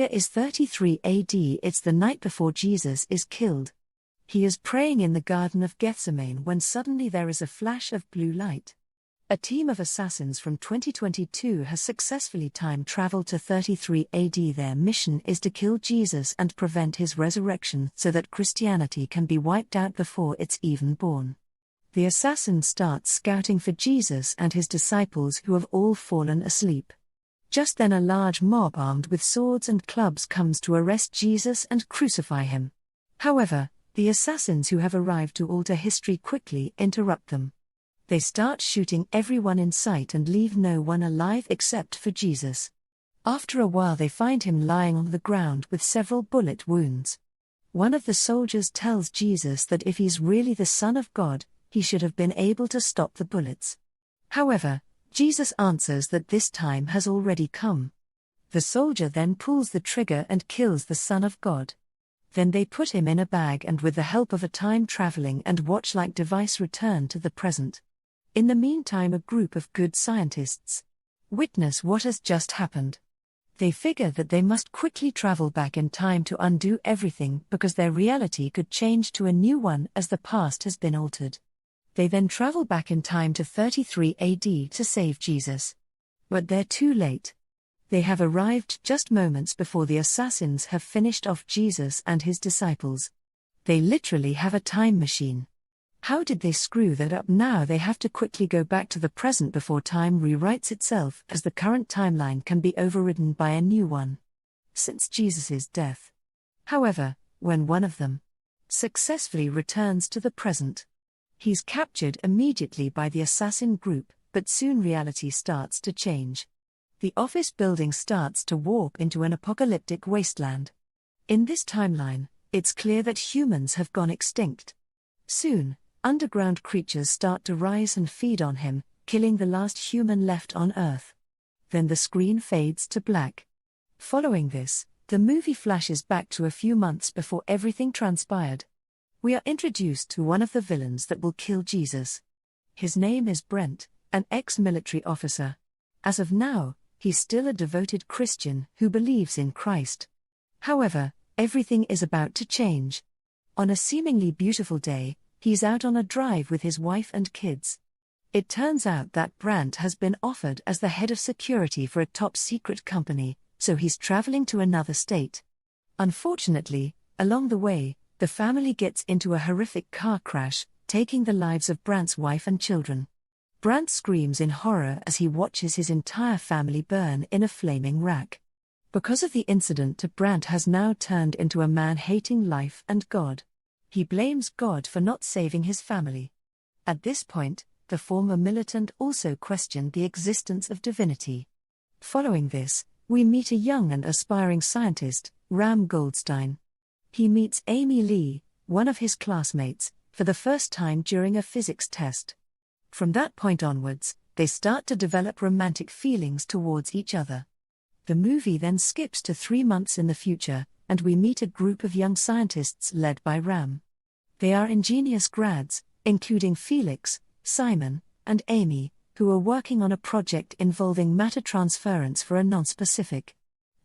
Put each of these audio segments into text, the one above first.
It is 33 AD. It's the night before Jesus is killed. He is praying in the Garden of Gethsemane when suddenly there is a flash of blue light. A team of assassins from 2022 has successfully time traveled to 33 AD. Their mission is to kill Jesus and prevent his resurrection so that Christianity can be wiped out before it's even born. The assassins start scouting for Jesus and his disciples who have all fallen asleep. Just then a large mob armed with swords and clubs comes to arrest Jesus and crucify him. However, the assassins who have arrived to alter history quickly interrupt them. They start shooting everyone in sight and leave no one alive except for Jesus. After a while they find him lying on the ground with several bullet wounds. One of the soldiers tells Jesus that if he's really the Son of God, he should have been able to stop the bullets. However, Jesus answers that this time has already come. The soldier then pulls the trigger and kills the Son of God. Then they put him in a bag and with the help of a time-traveling and watch-like device return to the present. In the meantime, a group of good scientists witness what has just happened. They figure that they must quickly travel back in time to undo everything because their reality could change to a new one as the past has been altered. They then travel back in time to 33 AD to save Jesus. But they're too late. They have arrived just moments before the assassins have finished off Jesus and his disciples. They literally have a time machine. How did they screw that up? Now they have to quickly go back to the present before time rewrites itself, as the current timeline can be overridden by a new one. Since Jesus' death. However, when one of them successfully returns to the present, he's captured immediately by the assassin group, but soon reality starts to change. The office building starts to warp into an apocalyptic wasteland. In this timeline, it's clear that humans have gone extinct. Soon, underground creatures start to rise and feed on him, killing the last human left on Earth. Then the screen fades to black. Following this, the movie flashes back to a few months before everything transpired. We are introduced to one of the villains that will kill Jesus. His name is Brent, an ex-military officer. As of now, he's still a devoted Christian who believes in Christ. However, everything is about to change. On a seemingly beautiful day, he's out on a drive with his wife and kids. It turns out that Brent has been offered as the head of security for a top-secret company, so he's traveling to another state. Unfortunately, along the way, the family gets into a horrific car crash, taking the lives of Brent's wife and children. Brent screams in horror as he watches his entire family burn in a flaming wreck. Because of the incident, Brent has now turned into a man hating life and God. He blames God for not saving his family. At this point, the former militant also questioned the existence of divinity. Following this, we meet a young and aspiring scientist, Ram Goldstein. He meets Amy Lee, one of his classmates, for the first time during a physics test. From that point onwards, they start to develop romantic feelings towards each other. The movie then skips to 3 months in the future, and we meet a group of young scientists led by Ram. They are ingenious grads, including Felix, Simon, and Amy, who are working on a project involving matter transference for a non-specific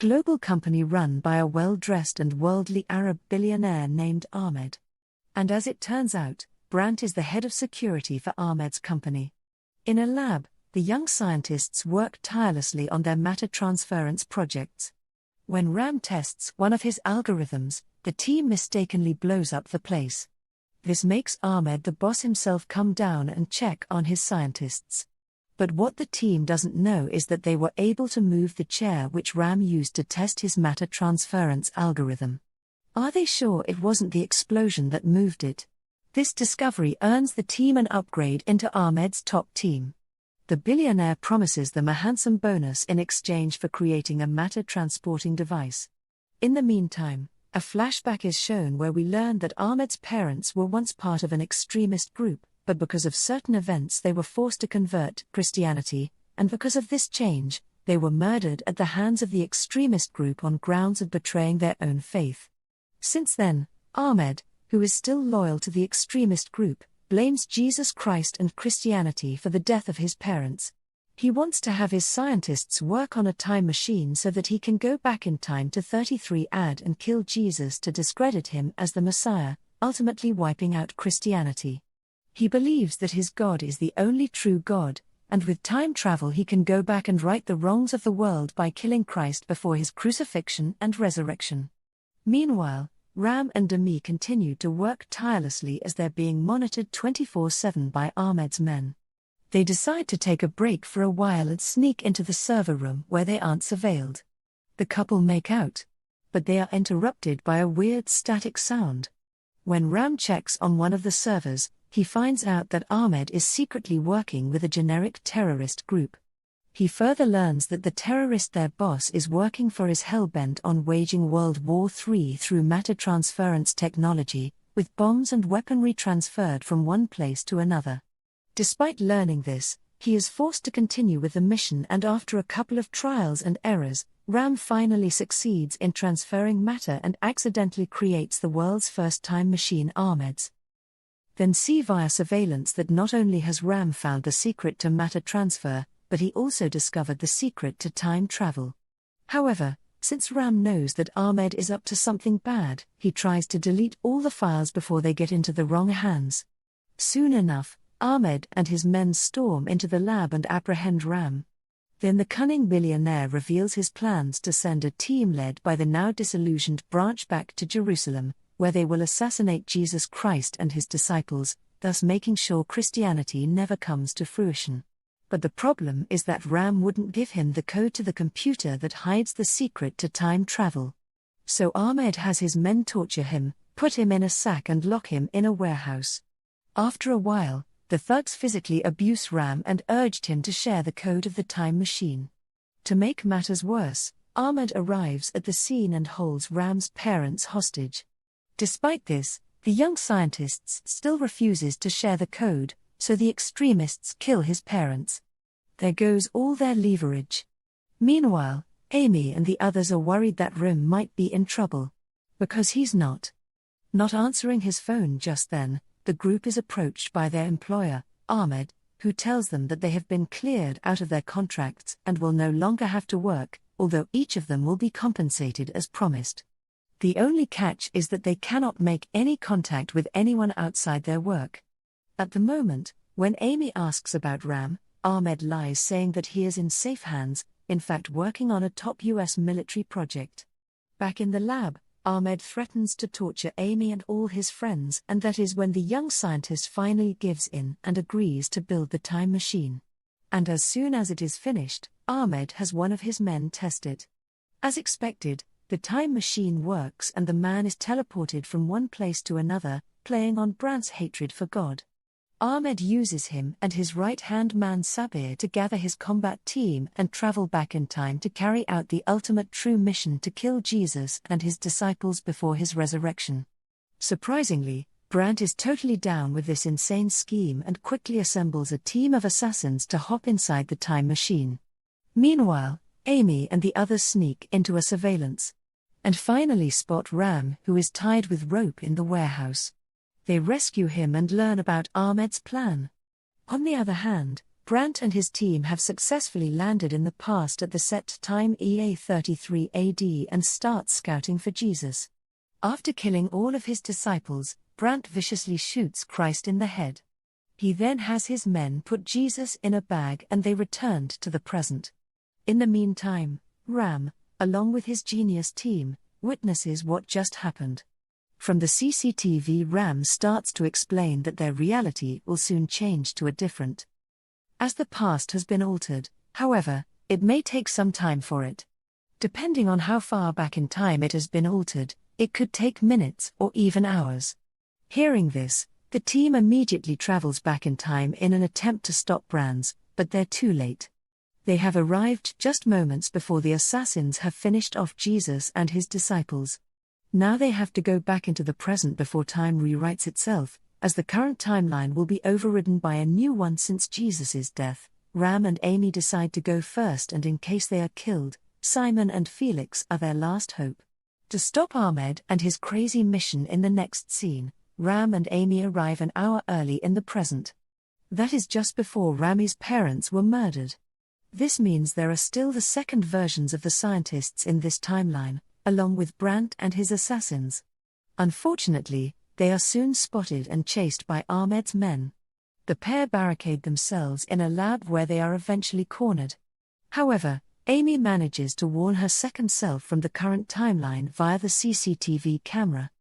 global company run by a well-dressed and worldly Arab billionaire named Ahmed. And as it turns out, Brent is the head of security for Ahmed's company. In a lab, the young scientists work tirelessly on their matter transference projects. When Ram tests one of his algorithms, the team mistakenly blows up the place. This makes Ahmed the boss himself come down and check on his scientists. But what the team doesn't know is that they were able to move the chair which Ram used to test his matter transference algorithm. Are they sure it wasn't the explosion that moved it? This discovery earns the team an upgrade into Ahmed's top team. The billionaire promises them a handsome bonus in exchange for creating a matter-transporting device. In the meantime, a flashback is shown where we learn that Ahmed's parents were once part of an extremist group, but because of certain events they were forced to convert to Christianity, and because of this change, they were murdered at the hands of the extremist group on grounds of betraying their own faith. Since then, Ahmed, who is still loyal to the extremist group, blames Jesus Christ and Christianity for the death of his parents. He wants to have his scientists work on a time machine so that he can go back in time to 33 AD and kill Jesus to discredit him as the Messiah, ultimately wiping out Christianity. He believes that his God is the only true God, and with time travel he can go back and right the wrongs of the world by killing Christ before his crucifixion and resurrection. Meanwhile, Ram and Demi continue to work tirelessly as they're being monitored 24/7 by Ahmed's men. They decide to take a break for a while and sneak into the server room where they aren't surveilled. The couple make out, but they are interrupted by a weird static sound. When Ram checks on one of the servers, he finds out that Ahmed is secretly working with a generic terrorist group. He further learns that the terrorist their boss is working for is hell-bent on waging World War III through matter transference technology, with bombs and weaponry transferred from one place to another. Despite learning this, he is forced to continue with the mission, and after a couple of trials and errors, Ram finally succeeds in transferring matter and accidentally creates the world's first time machine, Ahmed's. Then see via surveillance that not only has Ram found the secret to matter transfer, but he also discovered the secret to time travel. However, since Ram knows that Ahmed is up to something bad, he tries to delete all the files before they get into the wrong hands. Soon enough, Ahmed and his men storm into the lab and apprehend Ram. Then the cunning billionaire reveals his plans to send a team led by the now disillusioned Branch back to Jerusalem, where they will assassinate Jesus Christ and his disciples, thus making sure Christianity never comes to fruition. But the problem is that Ram wouldn't give him the code to the computer that hides the secret to time travel. So Ahmed has his men torture him, put him in a sack and lock him in a warehouse. After a while, the thugs physically abuse Ram and urged him to share the code of the time machine. To make matters worse, Ahmed arrives at the scene and holds Ram's parents hostage. Despite this, the young scientist still refuses to share the code, so the extremists kill his parents. There goes all their leverage. Meanwhile, Amy and the others are worried that Ram might be in trouble. Because he's not answering his phone just then, the group is approached by their employer, Ahmed, who tells them that they have been cleared out of their contracts and will no longer have to work, although each of them will be compensated as promised. The only catch is that they cannot make any contact with anyone outside their work. At the moment, when Amy asks about Ram, Ahmed lies, saying that he is in safe hands, in fact working on a top US military project. Back in the lab, Ahmed threatens to torture Amy and all his friends, and that is when the young scientist finally gives in and agrees to build the time machine. And as soon as it is finished, Ahmed has one of his men test it. As expected, the time machine works and the man is teleported from one place to another, playing on Brant's hatred for God. Ahmed uses him and his right-hand man Sabir to gather his combat team and travel back in time to carry out the ultimate true mission to kill Jesus and his disciples before his resurrection. Surprisingly, Brant is totally down with this insane scheme and quickly assembles a team of assassins to hop inside the time machine. Meanwhile, Amy and the others sneak into a surveillance and finally spot Ram, who is tied with rope in the warehouse. They rescue him and learn about Ahmed's plan. On the other hand, Brant and his team have successfully landed in the past at the set time EA 33 AD and start scouting for Jesus. After killing all of his disciples, Brant viciously shoots Christ in the head. He then has his men put Jesus in a bag and they returned to the present. In the meantime, Ram, along with his genius team, witnesses what just happened. From the CCTV, Ram starts to explain that their reality will soon change to a different. As the past has been altered, however, it may take some time for it. Depending on how far back in time it has been altered, it could take minutes or even hours. Hearing this, the team immediately travels back in time in an attempt to stop Brands, but they're too late. They have arrived just moments before the assassins have finished off Jesus and his disciples. Now they have to go back into the present before time rewrites itself, as the current timeline will be overridden by a new one since Jesus' death. Ram and Amy decide to go first, and in case they are killed, Simon and Felix are their last hope. To stop Ahmed and his crazy mission in the next scene, Ram and Amy arrive an hour early in the present. That is just before Rami's parents were murdered. This means there are still the second versions of the scientists in this timeline, along with Brandt and his assassins. Unfortunately, they are soon spotted and chased by Ahmed's men. The pair barricade themselves in a lab where they are eventually cornered. However, Amy manages to warn her second self from the current timeline via the CCTV camera.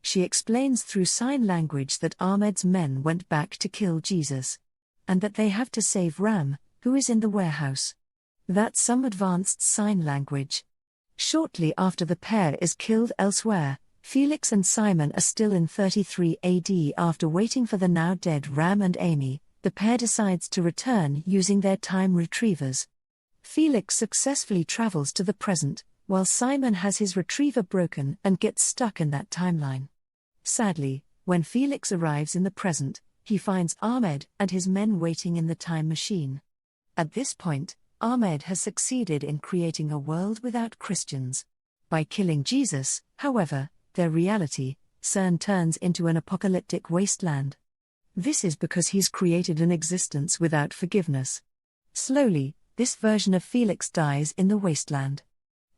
She explains through sign language that Ahmed's men went back to kill Jesus, and that they have to save Ram, who is in the warehouse. That's some advanced sign language. Shortly after the pair is killed elsewhere, Felix and Simon are still in 33 AD. After waiting for the now dead Ram and Amy, the pair decides to return using their time retrievers. Felix successfully travels to the present, while Simon has his retriever broken and gets stuck in that timeline. Sadly, when Felix arrives in the present, he finds Ahmed and his men waiting in the time machine. At this point, Ahmed has succeeded in creating a world without Christians. By killing Jesus, however, their reality, CERN, turns into an apocalyptic wasteland. This is because he's created an existence without forgiveness. Slowly, this version of Felix dies in the wasteland.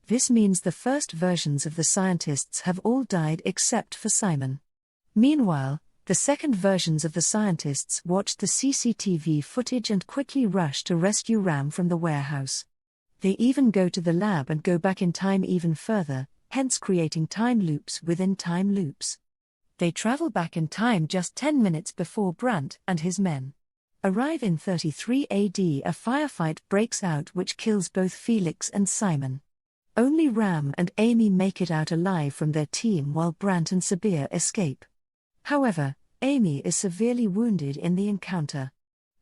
This means the first versions of the scientists have all died except for Simon. Meanwhile, the second versions of the scientists watch the CCTV footage and quickly rush to rescue Ram from the warehouse. They even go to the lab and go back in time even further, hence creating time loops within time loops. They travel back in time just 10 minutes before Brandt and his men arrive in 33 AD. A firefight breaks out which kills both Felix and Simon. Only Ram and Amy make it out alive from their team while Brandt and Sabir escape. However, Amy is severely wounded in the encounter.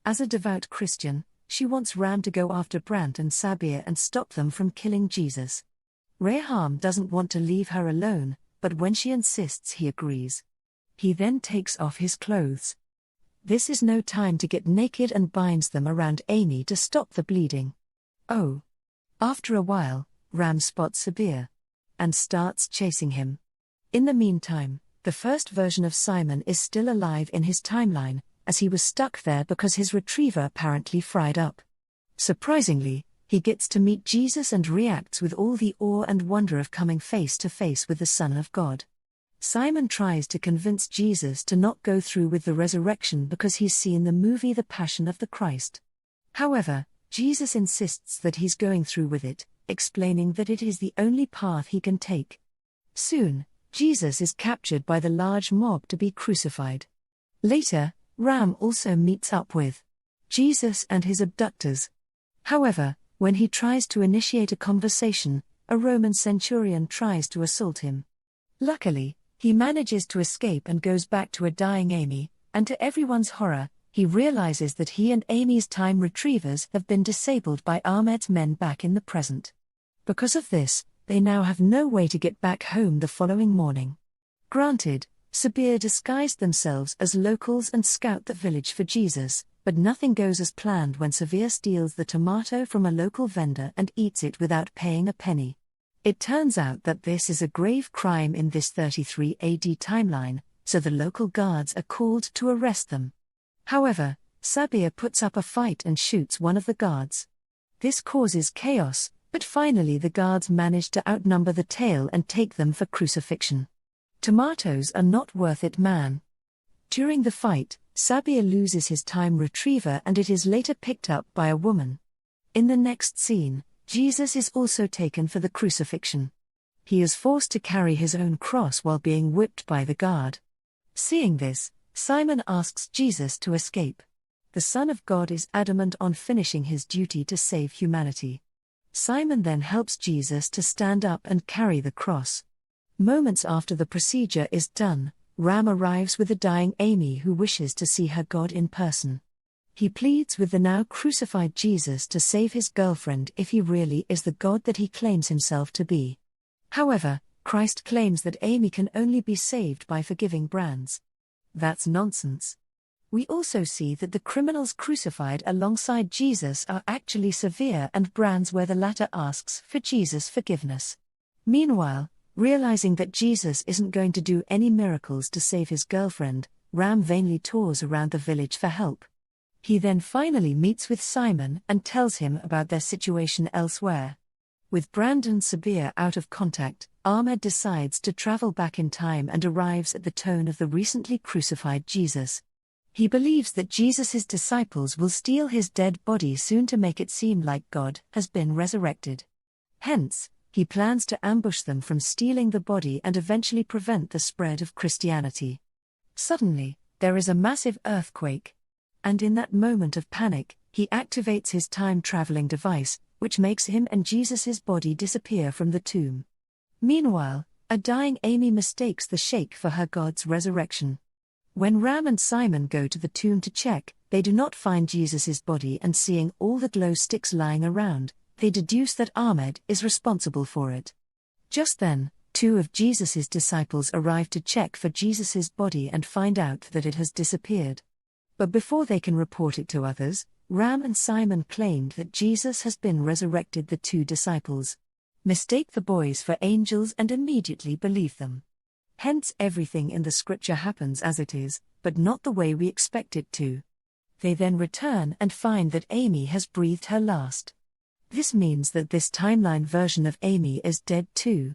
As a devout Christian, she wants Ram to go after Brandt and Sabir and stop them from killing Jesus. Reham doesn't want to leave her alone, but when she insists, he agrees. He then takes off his clothes. This is no time to get naked and binds them around Amy to stop the bleeding. Oh. After a while, Ram spots Sabir and starts chasing him. In the meantime, the first version of Simon is still alive in his timeline, as he was stuck there because his retriever apparently fried up. Surprisingly, he gets to meet Jesus and reacts with all the awe and wonder of coming face to face with the Son of God. Simon tries to convince Jesus to not go through with the resurrection because he's seen the movie The Passion of the Christ. However, Jesus insists that he's going through with it, explaining that it is the only path he can take. Soon, Jesus is captured by the large mob to be crucified. Later, Ram also meets up with Jesus and his abductors. However, when he tries to initiate a conversation, a Roman centurion tries to assault him. Luckily, he manages to escape and goes back to a dying Amy, and to everyone's horror, he realizes that he and Amy's time retrievers have been disabled by Ahmed's men back in the present. Because of this, they now have no way to get back home the following morning. Granted, Sabir disguised themselves as locals and scout the village for Jesus, but nothing goes as planned when Sabir steals the tomato from a local vendor and eats it without paying a penny. It turns out that this is a grave crime in this 33 AD timeline, so the local guards are called to arrest them. However, Sabir puts up a fight and shoots one of the guards. This causes chaos, but finally the guards manage to outnumber the tail and take them for crucifixion. Tomatoes are not worth it, man. During the fight, Sabir loses his time retriever and it is later picked up by a woman. In the next scene, Jesus is also taken for the crucifixion. He is forced to carry his own cross while being whipped by the guard. Seeing this, Simon asks Jesus to escape. The Son of God is adamant on finishing his duty to save humanity. Simon then helps Jesus to stand up and carry the cross. Moments after the procedure is done, Ram arrives with a dying Amy who wishes to see her God in person. He pleads with the now crucified Jesus to save his girlfriend if he really is the God that he claims himself to be. However, Christ claims that Amy can only be saved by forgiving Brandt. That's nonsense. We also see that the criminals crucified alongside Jesus are actually Sabir and Brandt, where the latter asks for Jesus' forgiveness. Meanwhile, realizing that Jesus isn't going to do any miracles to save his girlfriend, Ram vainly tours around the village for help. He then finally meets with Simon and tells him about their situation elsewhere. With Brand and Sabir out of contact, Ahmed decides to travel back in time and arrives at the tomb of the recently crucified Jesus. He believes that Jesus' disciples will steal his dead body soon to make it seem like God has been resurrected. Hence, he plans to ambush them from stealing the body and eventually prevent the spread of Christianity. Suddenly, there is a massive earthquake. And in that moment of panic, he activates his time-traveling device, which makes him and Jesus' body disappear from the tomb. Meanwhile, a dying Amy mistakes the Sheikh for her God's resurrection. When Ram and Simon go to the tomb to check, they do not find Jesus' body, and seeing all the glow sticks lying around, they deduce that Ahmed is responsible for it. Just then, two of Jesus' disciples arrive to check for Jesus' body and find out that it has disappeared. But before they can report it to others, Ram and Simon claimed that Jesus has been resurrected. The two disciples mistake the boys for angels and immediately believe them. Hence everything in the scripture happens as it is, but not the way we expect it to. They then return and find that Amy has breathed her last. This means that this timeline version of Amy is dead too.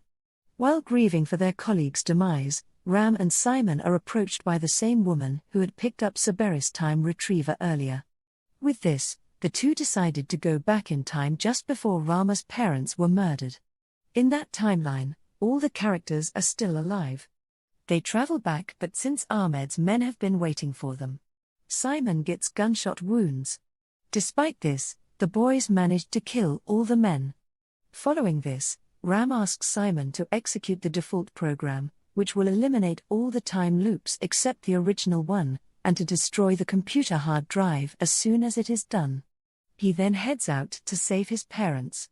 While grieving for their colleague's demise, Ram and Simon are approached by the same woman who had picked up Sabir's time retriever earlier. With this, the two decided to go back in time just before Rama's parents were murdered. In that timeline, all the characters are still alive. They travel back, but since Ahmed's men have been waiting for them, Simon gets gunshot wounds. Despite this, the boys managed to kill all the men. Following this, Ram asks Simon to execute the default program, which will eliminate all the time loops except the original one, and to destroy the computer hard drive as soon as it is done. He then heads out to save his parents.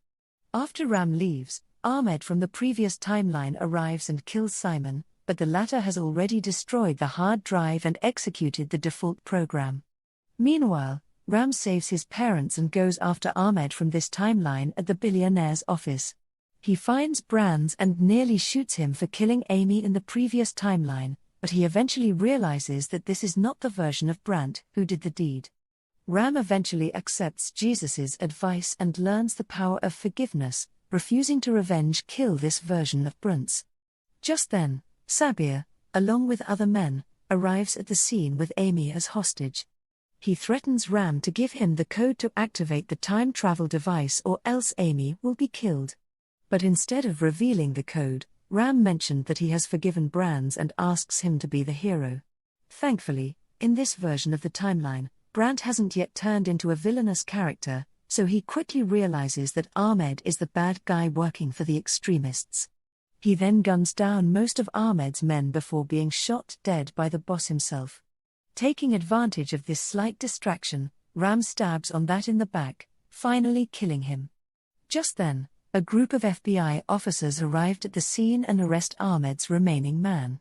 After Ram leaves, Ahmed from the previous timeline arrives and kills Simon, but the latter has already destroyed the hard drive and executed the default program. Meanwhile, Ram saves his parents and goes after Ahmed from this timeline at the billionaire's office. He finds Brands and nearly shoots him for killing Amy in the previous timeline, but he eventually realizes that this is not the version of Brandt who did the deed. Ram eventually accepts Jesus' advice and learns the power of forgiveness, refusing to revenge kill this version of Brunts. Just then, Sabir, along with other men, arrives at the scene with Amy as hostage. He threatens Ram to give him the code to activate the time travel device or else Amy will be killed. But instead of revealing the code, Ram mentioned that he has forgiven Brands and asks him to be the hero. Thankfully, in this version of the timeline, Brandt hasn't yet turned into a villainous character, so he quickly realizes that Ahmed is the bad guy working for the extremists. He then guns down most of Ahmed's men before being shot dead by the boss himself. Taking advantage of this slight distraction, Ram stabs on that in the back, finally killing him. Just then, a group of FBI officers arrived at the scene and arrest Ahmed's remaining man.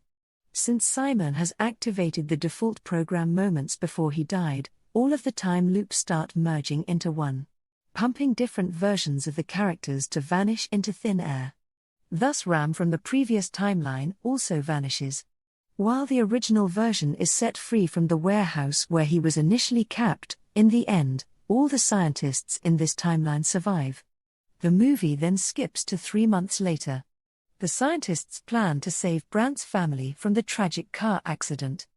Since Simon has activated the default program moments before he died, all of the time loops start merging into one, pumping different versions of the characters to vanish into thin air. Thus Ram from the previous timeline also vanishes. While the original version is set free from the warehouse where he was initially capped, in the end, all the scientists in this timeline survive. The movie then skips to 3 months later. The scientists plan to save Brandt's family from the tragic car accident.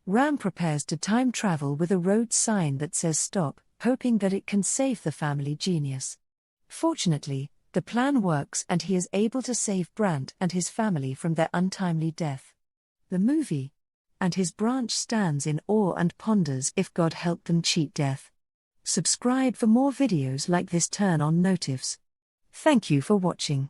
Ram prepares to time travel with a road sign that says stop, hoping that it can save the family genius. Fortunately, the plan works and he is able to save Brandt and his family from their untimely death. The movie and his branch stands in awe and ponders if God helped them cheat death. Subscribe for more videos like this. Turn on notifs. Thank you for watching.